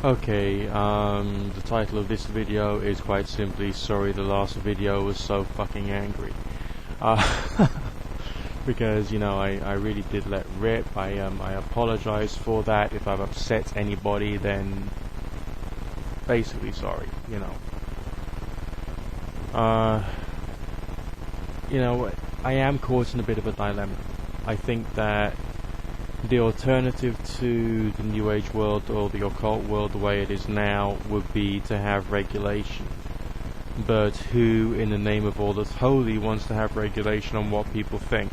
Okay, the title of this video is quite simply "Sorry the last video was so fucking angry." Because, you know, I really did let rip. I apologize for that. If I've upset anybody, then basically sorry, you know. I am caught in a bit of a dilemma. I think that the alternative to the New Age world or the occult world the way it is now would be to have regulation. But who, in the name of all that's holy, wants to have regulation on what people think,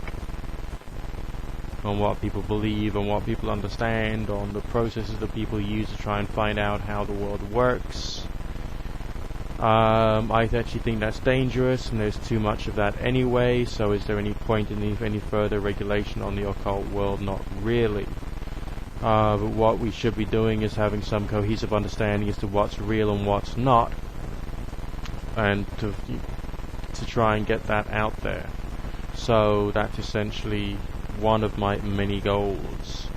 on what people believe, on what people understand, on the processes that people use to try and find out how the world works? I actually think that's dangerous, and there's too much of that anyway, so is there any point in any further regulation on the occult world? Not really. But what we should be doing is having some cohesive understanding as to what's real and what's not, and to try and get that out there. So that's essentially one of my many goals.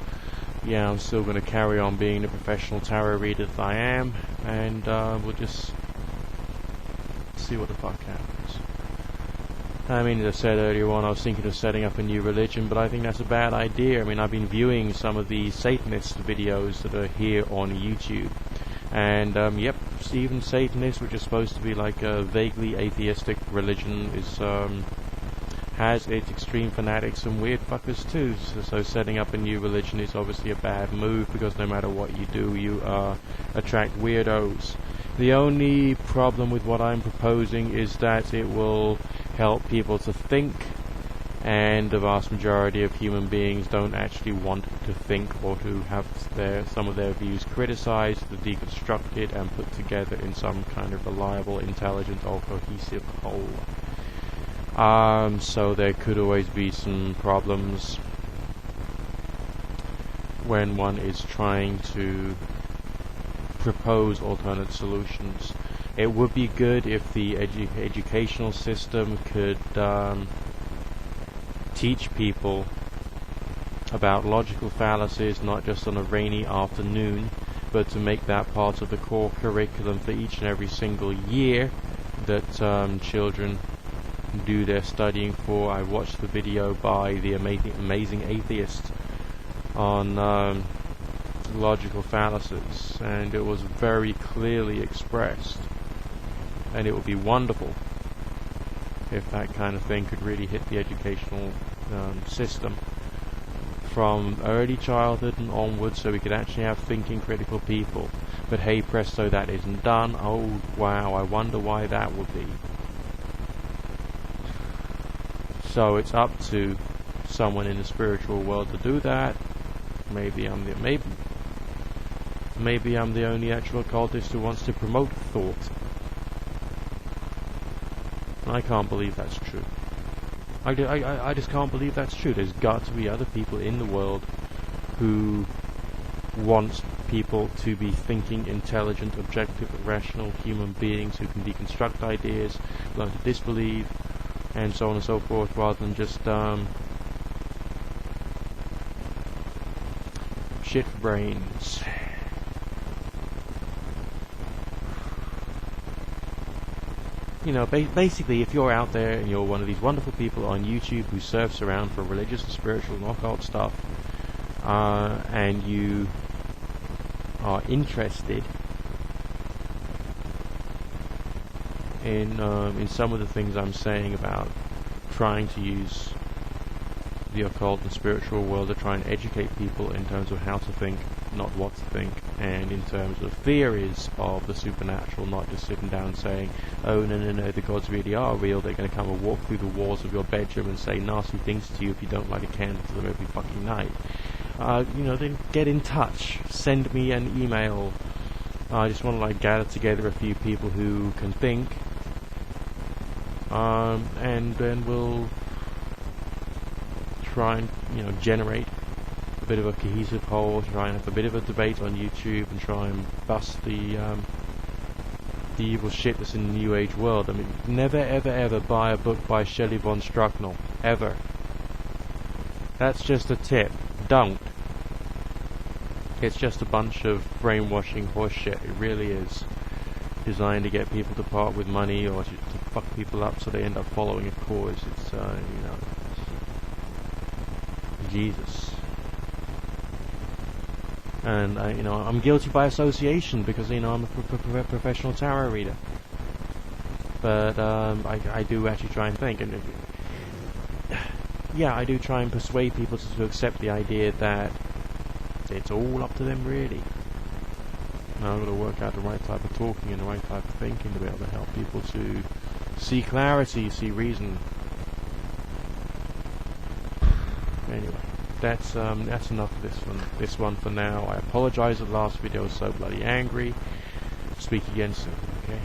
Yeah, I'm still going to carry on being the professional tarot reader that I am, and we'll just see what the fuck happens. I mean, as I said earlier on, I was thinking of setting up a new religion, but I think that's a bad idea. I mean, I've been viewing some of the Satanist videos that are here on YouTube, and yep, even Satanist, which is supposed to be like a vaguely atheistic religion, has its extreme fanatics and weird fuckers too. So setting up a new religion is obviously a bad move, because no matter what you do, you attract weirdos. The only problem with what I'm proposing is that it will help people to think, and the vast majority of human beings don't actually want to think or to have some of their views criticized, deconstructed, and put together in some kind of reliable, intelligent, or cohesive whole. So there could always be some problems when one is trying to propose alternate solutions. It would be good if the educational system could teach people about logical fallacies, not just on a rainy afternoon, but to make that part of the core curriculum for each and every single year that children do their studying for. I watched the video by the amazing atheist on logical fallacies, and it was very clearly expressed, and it would be wonderful if that kind of thing could really hit the educational system from early childhood and onwards, so we could actually have thinking, critical people. But hey presto, that isn't done. Oh wow, I wonder why that would be. So it's up to someone in the spiritual world to do that. Maybe I'm the only actual occultist who wants to promote thought. I can't believe that's true. I just can't believe that's true. There's got to be other people in the world who want people to be thinking, intelligent, objective, rational human beings who can deconstruct ideas, learn to disbelieve, and so on and so forth, rather than just shit brains. You know, basically, if you're out there and you're one of these wonderful people on YouTube who surfs around for religious and spiritual and occult stuff, and you are interested in some of the things I'm saying about trying to use the occult and spiritual world to try and educate people in terms of how to think, not what to think, and in terms of theories of the supernatural, not just sitting down and saying, oh no, the gods really are real, they're going to come and walk through the walls of your bedroom and say nasty things to you if you don't light a candle to them every fucking night. Then get in touch, send me an email. I just want to gather together a few people who can think, and then we'll try and generate a bit of a cohesive whole, try and have a bit of a debate on YouTube, and try and bust the evil shit that's in the New Age world. I mean, never ever buy a book by Shelley von Strucknell, ever. That's just a tip. Don't. It's just a bunch of brainwashing horseshit. It really is. Designed to get people to part with money or to fuck people up so they end up following a cause. It's, Jesus. And, I'm guilty by association because, I'm a professional tarot reader. But, I do actually try and think. And yeah, I do try and persuade people to accept the idea that it's all up to them, really. Now I've got to work out the right type of talking and the right type of thinking to be able to help people to see clarity, see reason. Anyway, that's enough of this one for now. I apologise that the last video was so bloody angry. Speak again soon, okay?